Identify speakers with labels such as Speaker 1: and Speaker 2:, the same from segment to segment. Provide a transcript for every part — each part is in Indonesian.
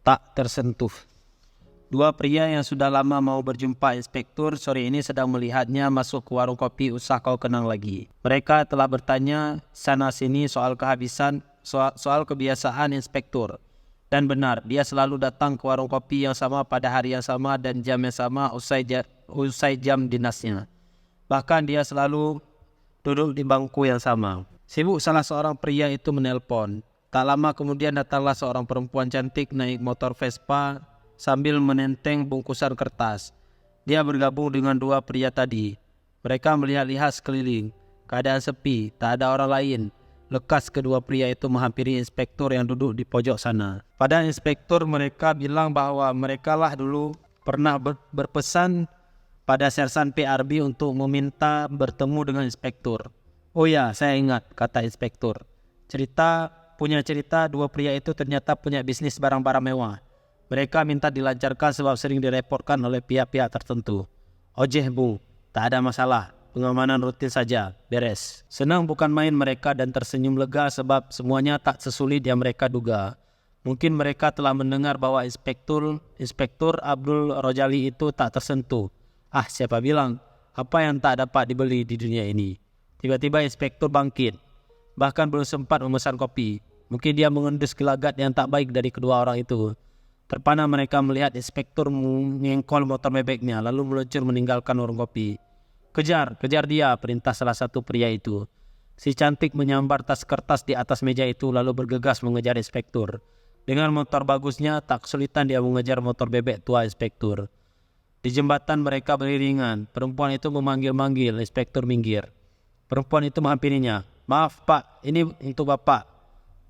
Speaker 1: tak tersentuh. Dua pria yang sudah lama mau berjumpa inspektur sore ini sedang melihatnya masuk ke warung kopi Usah Kau Kenang Lagi. Mereka telah bertanya sana-sini soal kebiasaan inspektur. Dan benar, dia selalu datang ke warung kopi yang sama pada hari yang sama dan jam yang sama usai jam dinasnya. Bahkan dia selalu duduk di bangku yang sama. Sibuk salah seorang pria itu menelpon. Tak lama kemudian datanglah seorang perempuan cantik naik motor Vespa sambil menenteng bungkusan kertas. Dia bergabung dengan dua pria tadi. Mereka melihat-lihat sekeliling. Keadaan sepi, tak ada orang lain. Lekas kedua pria itu menghampiri inspektur yang duduk di pojok sana. Pada inspektur mereka bilang bahwa mereka lah dulu pernah berpesan pada sersan PRB untuk meminta bertemu dengan inspektur. Oh ya, saya ingat, kata inspektur. Punya cerita dua pria itu ternyata punya bisnis barang-barang mewah. Mereka minta dilancarkan sebab sering direpotkan oleh pihak-pihak tertentu. Ojeh bu, tak ada masalah. Pengamanan rutin saja, beres. Senang bukan main mereka dan tersenyum lega sebab semuanya tak sesulit yang mereka duga. Mungkin mereka telah mendengar bahwa Inspektur Abdul Rojali itu tak tersentuh. Ah, siapa bilang? Apa yang tak dapat dibeli di dunia ini? Tiba-tiba inspektur bangkit. Bahkan belum sempat memesan kopi. Mungkin dia mengendus gelagat yang tak baik dari kedua orang itu. Terpana mereka melihat inspektur mengengkol motor bebeknya lalu meluncur meninggalkan warung kopi. Kejar dia, perintah salah satu pria itu. Si cantik menyambar tas kertas di atas meja itu lalu bergegas mengejar inspektur. Dengan motor bagusnya tak kesulitan dia mengejar motor bebek tua inspektur. Di jembatan mereka beriringan. Perempuan itu memanggil-manggil inspektur minggir. Perempuan itu menghampirinya. Maaf pak, ini untuk bapak.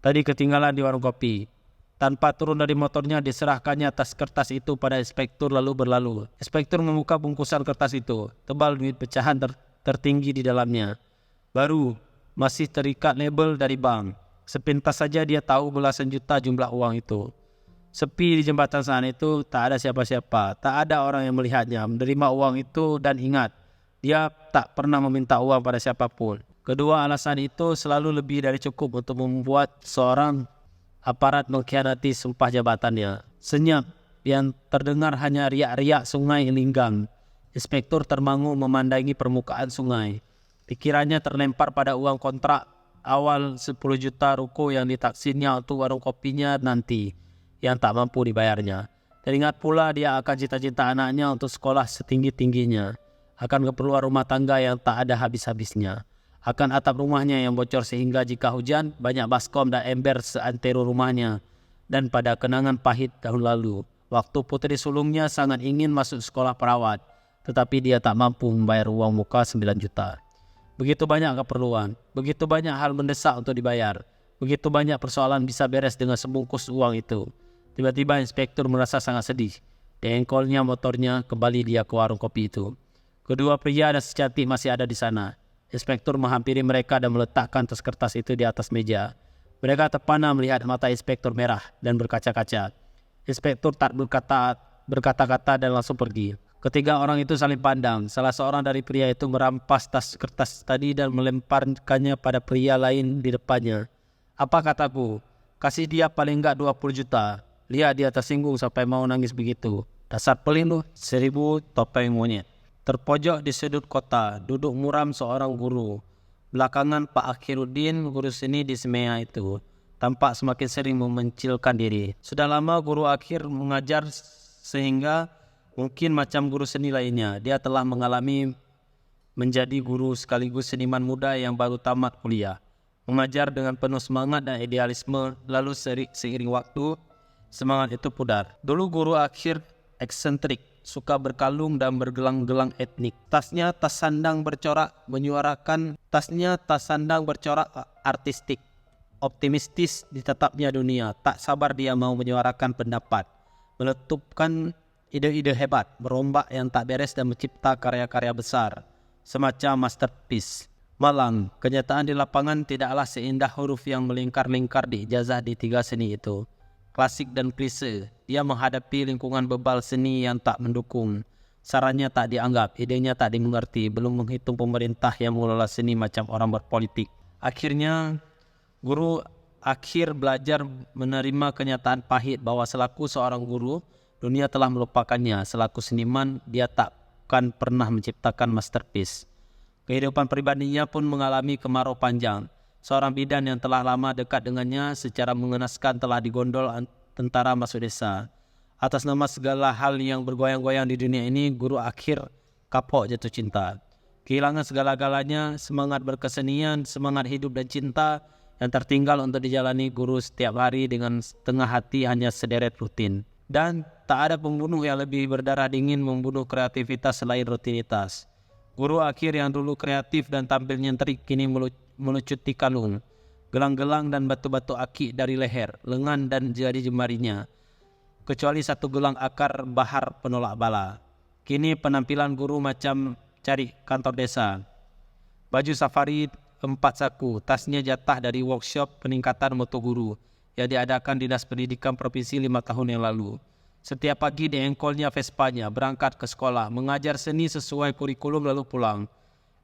Speaker 1: Tadi ketinggalan di warung kopi. Tanpa turun dari motornya diserahkannya tas kertas itu pada inspektur lalu berlalu. Inspektur membuka bungkusan kertas itu. Tebal duit pecahan tertinggi di dalamnya. Baru masih terikat label dari bank. Sepintas saja dia tahu belasan juta jumlah uang itu. Sepi di jembatan sana itu, tak ada siapa-siapa. Tak ada orang yang melihatnya menerima uang itu dan ingat, dia tak pernah meminta uang pada siapapun. Kedua alasan itu selalu lebih dari cukup untuk membuat seorang aparat mengkhianati sumpah jabatannya. Senyap yang terdengar hanya riak-riak sungai Linggang. Inspektur termangu memandangi permukaan sungai. Pikirannya terlempar pada uang kontrak awal 10 juta ruko yang ditaksirnya untuk warung kopinya nanti, yang tak mampu dibayarnya. Teringat pula dia akan cita-cita anaknya untuk sekolah setinggi-tingginya, akan keperluan rumah tangga yang tak ada habis-habisnya, akan atap rumahnya yang bocor sehingga jika hujan banyak baskom dan ember seantero rumahnya, dan pada kenangan pahit tahun lalu waktu putri sulungnya sangat ingin masuk sekolah perawat tetapi dia tak mampu membayar uang muka 9 juta. Begitu banyak keperluan, begitu banyak hal mendesak untuk dibayar, begitu banyak persoalan bisa beres dengan sebungkus uang itu. Tiba-tiba inspektur merasa sangat sedih. Diengkolnya motornya, kembali dia ke warung kopi itu. Kedua pria dan si cantik masih ada di sana. Inspektur menghampiri mereka dan meletakkan tas kertas itu di atas meja. Mereka terpana melihat mata inspektur merah dan berkaca-kaca. Inspektur tak berkata-kata dan langsung pergi. Ketiga orang itu saling pandang. Salah seorang dari pria itu merampas tas kertas tadi dan melemparkannya pada pria lain di depannya. Apa kataku? Kasih dia paling enggak 20 juta. Lihat dia tersinggung sampai mau nangis begitu. Dasar pelin lu, 1000 topeng monyet. Terpojok di sudut kota, duduk muram seorang guru. Belakangan Pak Akhiruddin, guru seni di Semea itu, tampak semakin sering memencilkan diri. Sudah lama guru akhir mengajar sehingga mungkin macam guru seni lainnya, dia telah mengalami menjadi guru sekaligus seniman muda yang baru tamat kuliah. Mengajar dengan penuh semangat dan idealisme, lalu seiring waktu, semangat itu pudar. Dulu guru akhir eksentrik, suka berkalung dan bergelang-gelang etnik. Tasnya tas sandang bercorak artistik. Optimistis ditetapnya dunia, tak sabar dia mau menyuarakan pendapat, meletupkan ide-ide hebat, berombak yang tak beres dan mencipta karya-karya besar, semacam masterpiece. Malang, kenyataan di lapangan tidaklah seindah huruf yang melingkar-lingkar di ijazah di 3 seni itu. Klasik dan klise, dia menghadapi lingkungan bebal seni yang tak mendukung. Sarannya tak dianggap, idenya tak dimengerti, belum menghitung pemerintah yang mengelola seni macam orang berpolitik. Akhirnya, guru Akhir belajar menerima kenyataan pahit bahwa selaku seorang guru, dunia telah melupakannya. Selaku seniman, dia takkan pernah menciptakan masterpiece. Kehidupan pribadinya pun mengalami kemarau panjang. Seorang bidan yang telah lama dekat dengannya secara mengenaskan telah digondol tentara masuk desa. Atas nama segala hal yang bergoyang-goyang di dunia ini, guru akhir kapok jatuh cinta. Kehilangan segala-galanya, semangat berkesenian, semangat hidup dan cinta yang tertinggal untuk dijalani guru setiap hari dengan setengah hati hanya sederet rutin. Dan tak ada pembunuh yang lebih berdarah dingin membunuh kreativitas selain rutinitas. Guru akhir yang dulu kreatif dan tampilnya terik kini melucuti kalung, gelang-gelang dan batu-batu akik dari leher, lengan dan jari jemarinya. Kecuali satu gelang akar bahar penolak bala. Kini penampilan guru macam cari kantor desa. Baju safari 4 saku, tasnya jatah dari workshop peningkatan mutu guru yang diadakan Dinas Pendidikan Provinsi 5 tahun yang lalu. Setiap pagi diengkolnya Vespanya, berangkat ke sekolah, mengajar seni sesuai kurikulum lalu pulang.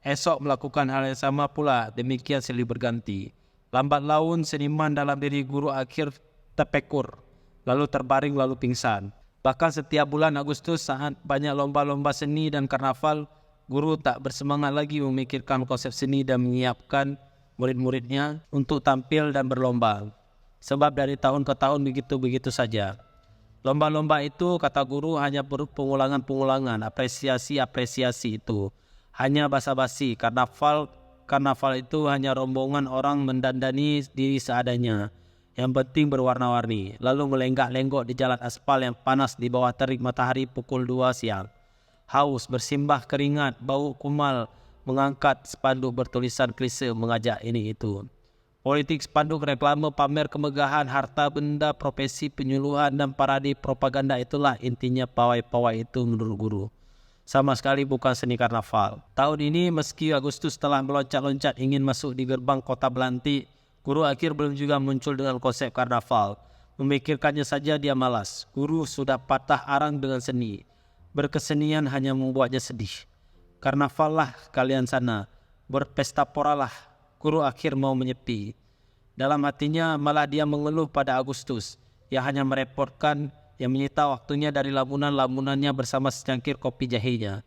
Speaker 1: Esok melakukan hal yang sama pula, demikian silih berganti. Lambat laun seniman dalam diri guru akhir terpekur, lalu terbaring lalu pingsan. Bahkan setiap bulan Agustus saat banyak lomba-lomba seni dan karnaval, guru tak bersemangat lagi memikirkan konsep seni dan menyiapkan murid-muridnya untuk tampil dan berlomba. Sebab dari tahun ke tahun begitu-begitu saja. Lomba-lomba itu, kata guru, hanya pengulangan-pengulangan, apresiasi-apresiasi itu. Hanya basa-basi, karnaval itu hanya rombongan orang mendandani diri seadanya. Yang penting berwarna-warni, lalu melenggak-lenggok di jalan aspal yang panas di bawah terik matahari pukul 2 siang. Haus, bersimbah keringat, bau kumal, mengangkat spanduk bertulisan klise mengajak ini itu. Politik, spanduk, reklame, pamer kemegahan, harta benda, profesi, penyuluhan dan parade propaganda itulah intinya pawai-pawai itu menurut guru. Sama sekali bukan seni karnaval. Tahun ini meski Agustus telah meloncat-loncat ingin masuk di gerbang kota Belantik, guru akhir belum juga muncul dengan konsep karnaval. Memikirkannya saja dia malas. Guru sudah patah arang dengan seni. Berkesenian hanya membuatnya sedih. Karnaval lah kalian sana, berpesta pora lah. Guru akhir mau menyepi. Dalam hatinya malah dia mengeluh pada Agustus yang hanya merepotkan, yang menyita waktunya dari lamunan-lamunannya bersama secangkir kopi jahenya.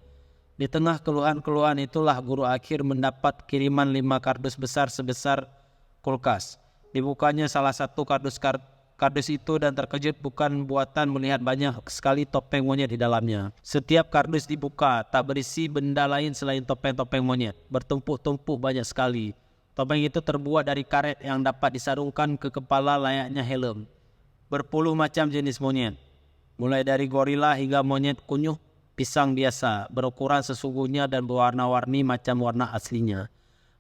Speaker 1: Di tengah keluhan-keluhan itulah guru akhir mendapat kiriman 5 kardus besar sebesar kulkas. Dibukanya salah satu kardus itu dan terkejut bukan buatan melihat banyak sekali topeng monyet di dalamnya. Setiap kardus dibuka tak berisi benda lain selain topeng-topeng monyet. Bertumpuk-tumpuk banyak sekali. Topeng itu terbuat dari karet yang dapat disarungkan ke kepala layaknya helm. Berpuluh macam jenis monyet. Mulai dari gorila hingga monyet kunyuh pisang biasa. Berukuran sesungguhnya dan berwarna-warni macam warna aslinya.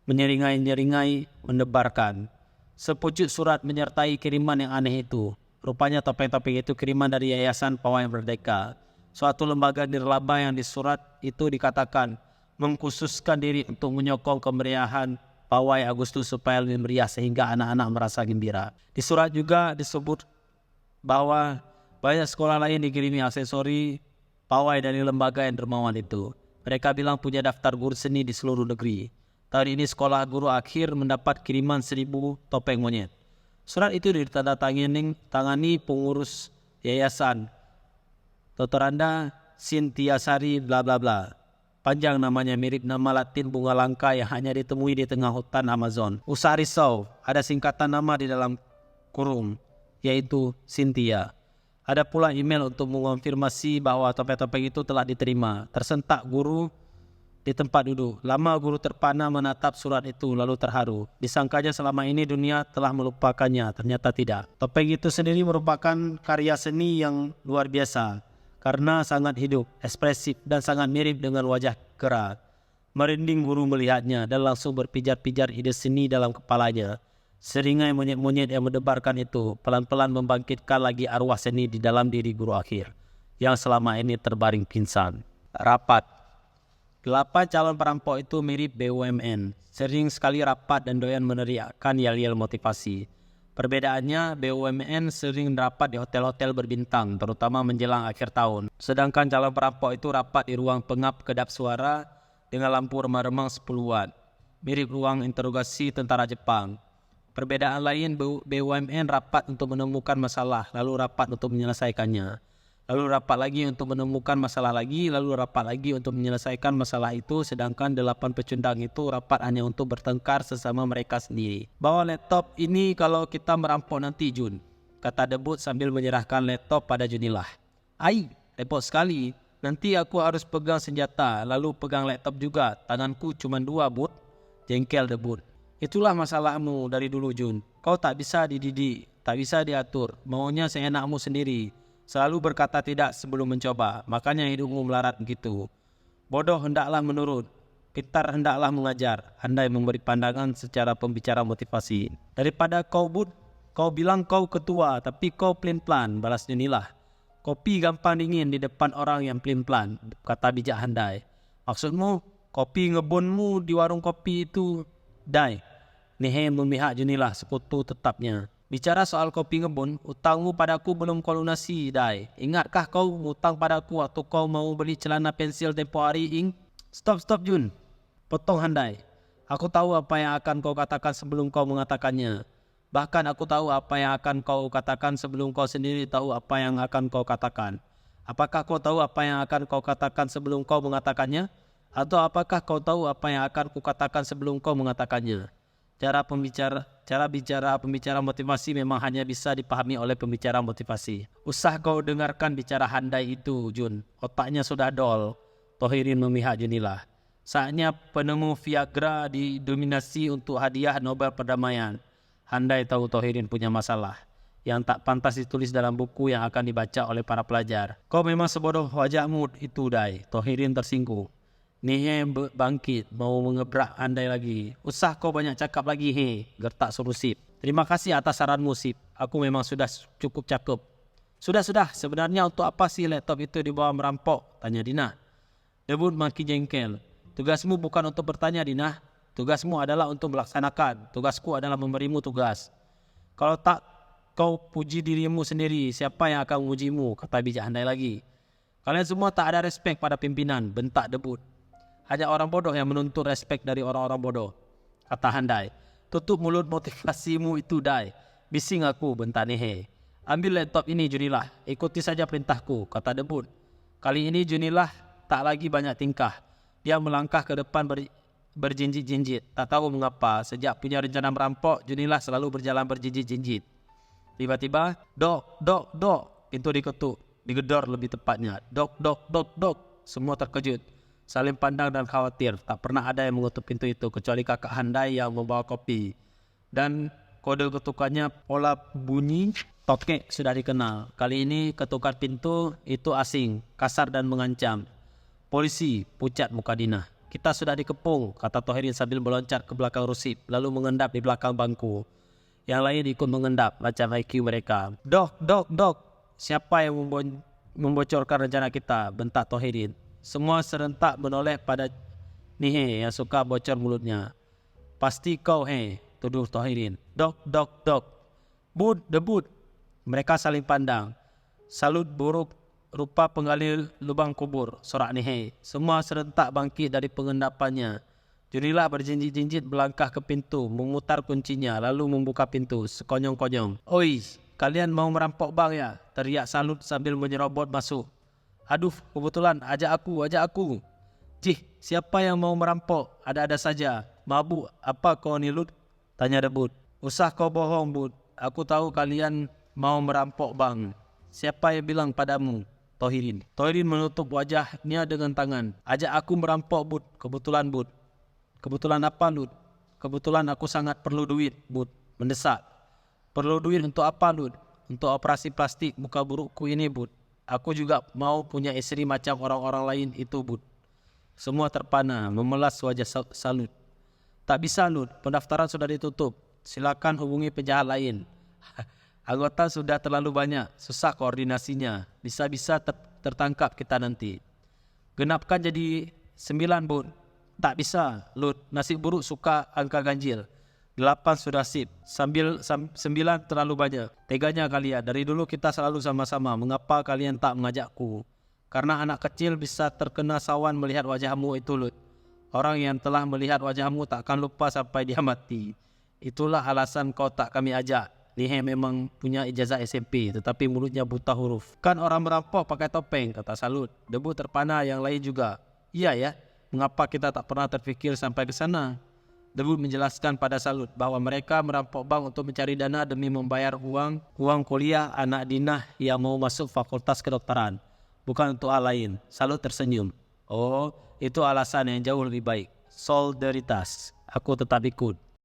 Speaker 1: Menyeringai-nyeringai, mendebarkan. Sepucuk surat menyertai kiriman yang aneh itu. Rupanya topeng-topeng itu kiriman dari Yayasan Pawai Merdeka. Suatu lembaga nirlaba yang di surat itu dikatakan mengkhususkan diri untuk menyokong kemeriahan Pawai Agustus supaya lebih meriah sehingga anak-anak merasa gembira. Di surat juga disebut bahwa banyak sekolah lain dikirimi aksesori pawai dari lembaga yang dermawan itu. Mereka bilang punya daftar guru seni di seluruh negeri. Tahun ini sekolah guru akhir mendapat kiriman 1000 topeng monyet. Surat itu ditandatangani pengurus yayasan. Totoranda Cynthia Sari bla bla bla. Panjang namanya, mirip nama Latin bunga langka yang hanya ditemui di tengah hutan Amazon. Usah risau, ada singkatan nama di dalam kurung, yaitu Cynthia. Ada pula email untuk mengonfirmasi bahwa topeng-topeng itu telah diterima. Tersentak guru di tempat duduk. Lama guru terpana menatap surat itu lalu terharu. Disangkanya selama ini dunia telah melupakannya, ternyata tidak. Topeng itu sendiri merupakan karya seni yang luar biasa. Karena sangat hidup, ekspresif dan sangat mirip dengan wajah kera. Merinding guru melihatnya dan langsung berpijar-pijar ide seni dalam kepalanya. Seringai monyet-monyet yang mendebarkan itu pelan-pelan membangkitkan lagi arwah seni di dalam diri guru akhir yang selama ini terbaring pingsan. Rapat. 8 calon perampok itu mirip BUMN. Sering sekali rapat dan doyan meneriakkan yel-yel motivasi. Perbedaannya, BUMN sering rapat di hotel-hotel berbintang, terutama menjelang akhir tahun. Sedangkan calon perampok itu rapat di ruang pengap kedap suara dengan lampu remang-remang 10 watt. Mirip ruang interogasi tentara Jepang. Perbedaan lain, BUMN rapat untuk menemukan masalah, lalu rapat untuk menyelesaikannya. Lalu rapat lagi untuk menemukan masalah lagi, lalu rapat lagi untuk menyelesaikan masalah itu, sedangkan 8 pecundang itu rapat hanya untuk bertengkar sesama mereka sendiri. Bawa laptop ini kalau kita merampok nanti, Jun, kata Debut sambil menyerahkan laptop pada Junilah. Ai, repot sekali. Nanti aku harus pegang senjata, lalu pegang laptop juga. Tanganku cuma 2, Bud. Jengkel Debut. Itulah masalahmu dari dulu, Jun. Kau tak bisa dididik, tak bisa diatur. Maunya seenakmu sendiri. Selalu berkata tidak sebelum mencoba. Makanya hidupmu melarat begitu. Bodoh hendaklah menurut. Pintar hendaklah mengajar. Andai memberi pandangan secara pembicara motivasi. Daripada kau, Bud, kau bilang kau ketua, tapi kau pelin-pelan, balas Junilah. Kopi gampang dingin di depan orang yang pelin-pelan, kata bijak Handai. Maksudmu, kopi ngebonmu di warung kopi itu, Dai? Nehe memihak Junilah, sekutu tetapnya. Bicara soal kopi ngebon, utangmu padaku belum kau lunasi, Dai. Ingatkah kau utang padaku waktu kau mau beli celana pensil tempoh hari, Ing? Stop, Jun. Potong Handai. Aku tahu apa yang akan kau katakan sebelum kau mengatakannya. Bahkan aku tahu apa yang akan kau katakan sebelum kau sendiri tahu apa yang akan kau katakan. Apakah kau tahu apa yang akan kau katakan sebelum kau mengatakannya? Atau apakah kau tahu apa yang akan kukatakan sebelum kau mengatakannya? Cara bicara pembicara motivasi memang hanya bisa dipahami oleh pembicara motivasi. Usah kau dengarkan bicara Handai itu, Jun. Otaknya sudah dol. Tohirin memihak Junilah. Saatnya penemu Viagra didominasi untuk hadiah Nobel Perdamaian. Handai tahu Tohirin punya masalah yang tak pantas ditulis dalam buku yang akan dibaca oleh para pelajar. Kau memang sebodoh wajahmu itu, Dai. Tohirin tersinggung. Nihe bangkit, mau mengebrak Handai lagi. Usah kau banyak cakap lagi, he, gertak suruh Sip. Terima kasih atas saranmu, Sip. Aku memang sudah cukup cakap. Sudah, sebenarnya untuk apa sih laptop itu dibawa merampok? Tanya Dina. Debut makin jengkel. Tugasmu bukan untuk bertanya, Dina. Tugasmu adalah untuk melaksanakan. Tugasku adalah memberimu tugas. Kalau tak kau puji dirimu sendiri, siapa yang akan mengujimu? Kata bijak Handai lagi. Kalian semua tak ada respek pada pimpinan, bentak Debut. Hanya orang bodoh yang menuntut respek dari orang-orang bodoh, kata Handai. Tutup mulut motivasimu itu, Dai. Bising aku, bentak Nehe. Ambil laptop ini, Junilah. Ikuti saja perintahku, kata Debut. Kali ini Junilah tak lagi banyak tingkah. Dia melangkah ke depan berjinjit-jinjit. Tak tahu mengapa, sejak punya rencana merampok, Junilah selalu berjalan berjinjit-jinjit. Tiba-tiba, dok. Pintu diketuk, digedor lebih tepatnya. Dok. Semua terkejut, saling pandang dan khawatir. Tak pernah ada yang mengetuk pintu itu kecuali kakak Handai yang membawa kopi. Dan kode ketukannya pola bunyi tokek sudah dikenal. Kali ini ketukan pintu itu asing, kasar dan mengancam. Polisi, pucat muka Dina. Kita sudah dikepung, kata Tohirin sambil meloncat ke belakang Rusip, lalu mengendap di belakang bangku. Yang lain ikut mengendap macam IQ mereka. Dok. Siapa yang membocorkan rencana kita? Bentak Tohirin. Semua serentak menoleh pada Nihe yang suka bocor mulutnya. Pasti kau, he, tuduh Tohirin. Dok. Bud, Debut. Mereka saling pandang. Salut buruk rupa penggali lubang kubur, sorak Nihe. Semua serentak bangkit dari pengendapannya. Junilah berjinjit-jinjit melangkah ke pintu, memutar kuncinya, lalu membuka pintu sekonyong-konyong. Oi, kalian mau merampok bank ya? Teriak Salut sambil menyerobot masuk. Aduh, kebetulan, ajak aku. Cih, siapa yang mau merampok? Ada-ada saja. Mabuk apa kau ni, Lut? Tanya Debut. Usah kau bohong, Bud. Aku tahu kalian mau merampok bank. Siapa yang bilang padamu? Tohirin menutup wajahnya dengan tangan. Ajak aku merampok, Bud. Kebetulan, Bud. Kebetulan apa, Lut? Kebetulan aku sangat perlu duit, Bud. Mendesak. Perlu duit untuk apa, Lut? Untuk operasi plastik muka burukku ini, Bud. Aku juga mau punya istri macam orang-orang lain itu, Bud. Semua terpana, memelas wajah Salut. Tak bisa, Lut. Pendaftaran sudah ditutup. Silakan hubungi penjahat lain. Anggota sudah terlalu banyak. Susah koordinasinya. Bisa-bisa tertangkap kita nanti. Genapkan jadi 9, Bud. Tak bisa, Lut. Nasib buruk suka angka ganjil. 8 sudah sip. 9 terlalu banyak. Teganya kalian. Dari dulu kita selalu sama-sama. Mengapa kalian tak mengajakku? Karena anak kecil bisa terkena sawan melihat wajahmu itu, Lut. Orang yang telah melihat wajahmu tak akan lupa sampai dia mati. Itulah alasan kau tak kami ajak. Dia memang punya ijazah SMP tetapi mulutnya buta huruf. Kan orang merampok pakai topeng, kata Salut. Debu terpana yang lain juga. Iya ya, mengapa kita tak pernah terfikir sampai ke sana? Debu menjelaskan pada Salut bahwa mereka merampok bank untuk mencari dana demi membayar uang kuliah anak Dinah yang mau masuk fakultas kedokteran. Bukan untuk hal lain. Salut tersenyum. Oh, itu alasan yang jauh lebih baik. Solidaritas. Aku tetap ikut.